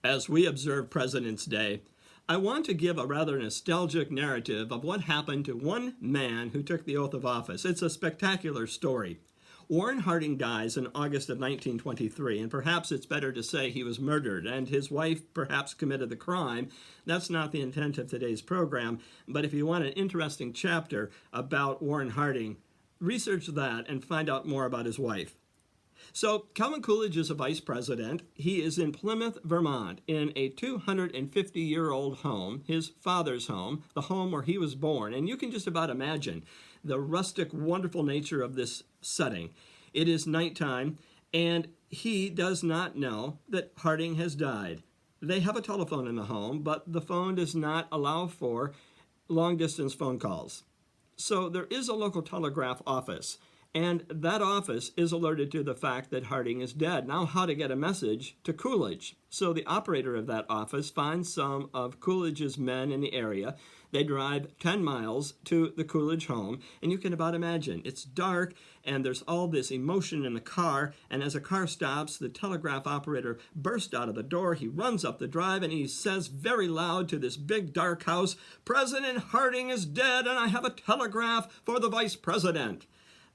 As we observe President's Day, I want to give a rather nostalgic narrative of what happened to one man who took the oath of office. It's a spectacular story. Warren Harding dies in August of 1923, and perhaps it's better to say he was murdered, and his wife perhaps committed the crime. That's not the intent of today's program, but if you want an interesting chapter about Warren Harding, research that and find out more about his wife. So Calvin Coolidge is a vice president. He is in Plymouth, Vermont, in a 250-year-old home, his father's home, the home where he was born. And you can just about imagine the rustic, wonderful nature of this setting. It is nighttime, and he does not know that Harding has died. They have a telephone in the home, but the phone does not allow for long-distance phone calls. So there is a local telegraph office, and that office is alerted to the fact that Harding is dead. Now how to get a message to Coolidge. So the operator of that office finds some of Coolidge's men in the area. They drive 10 miles to the Coolidge home, and you can about imagine. It's dark, and there's all this emotion in the car, and as the car stops, the telegraph operator bursts out of the door. He runs up the drive, and he says very loud to this big dark house, "President Harding is dead, and I have a telegraph for the vice president."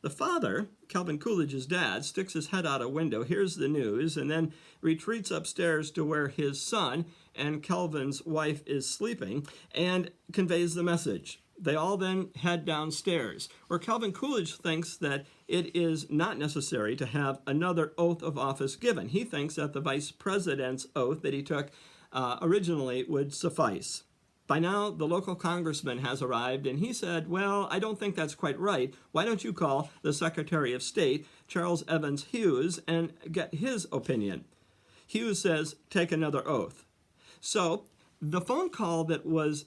The father, Calvin Coolidge's dad, sticks his head out a window, hears the news, and then retreats upstairs to where his son and Calvin's wife is sleeping and conveys the message. They all then head downstairs, where Calvin Coolidge thinks that it is not necessary to have another oath of office given. He thinks that the vice president's oath that he took originally would suffice. By now, the local congressman has arrived, and he said, "Well, I don't think that's quite right. Why don't you call the Secretary of State, Charles Evans Hughes, and get his opinion?" Hughes says, "Take another oath." So the phone call that was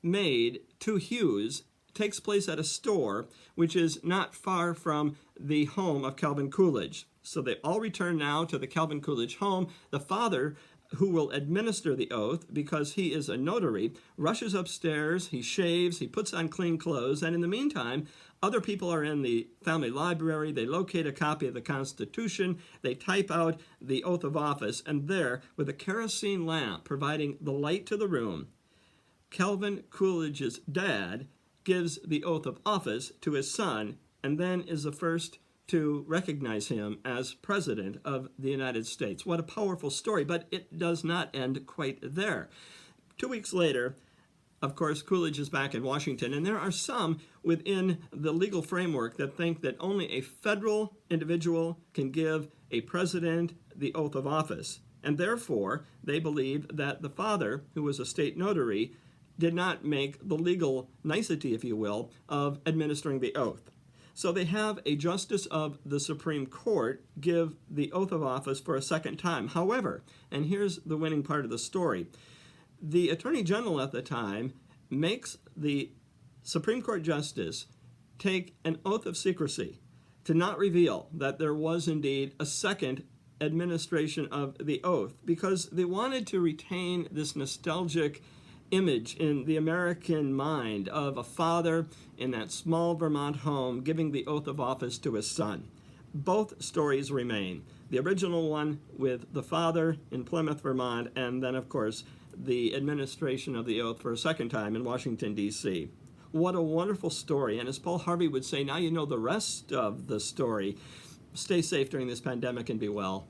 made to Hughes takes place at a store, which is not far from the home of Calvin Coolidge. So they all return now to the Calvin Coolidge home. The father, who will administer the oath because he is a notary, rushes upstairs, he shaves, he puts on clean clothes, and in the meantime, other people are in the family library. They locate a copy of the Constitution, they type out the oath of office, and there, with a kerosene lamp providing the light to the room, Calvin Coolidge's dad gives the oath of office to his son, and then is the first to recognize him as President of the United States. What a powerful story, but it does not end quite there. 2 weeks later, of course, Coolidge is back in Washington, and there are some within the legal framework that think that only a federal individual can give a president the oath of office, and therefore they believe that the father, who was a state notary, did not make the legal nicety, if you will, of administering the oath. So they have a justice of the Supreme Court give the oath of office for a second time. However, and here's the winning part of the story, the Attorney General at the time makes the Supreme Court justice take an oath of secrecy to not reveal that there was indeed a second administration of the oath, because they wanted to retain this nostalgic image in the American mind of a father in that small Vermont home giving the oath of office to his son. Both stories remain. The original one with the father in Plymouth, Vermont, and then, of course, the administration of the oath for a second time in Washington, D.C. What a wonderful story. And as Paul Harvey would say, now you know the rest of the story. Stay safe during this pandemic and be well.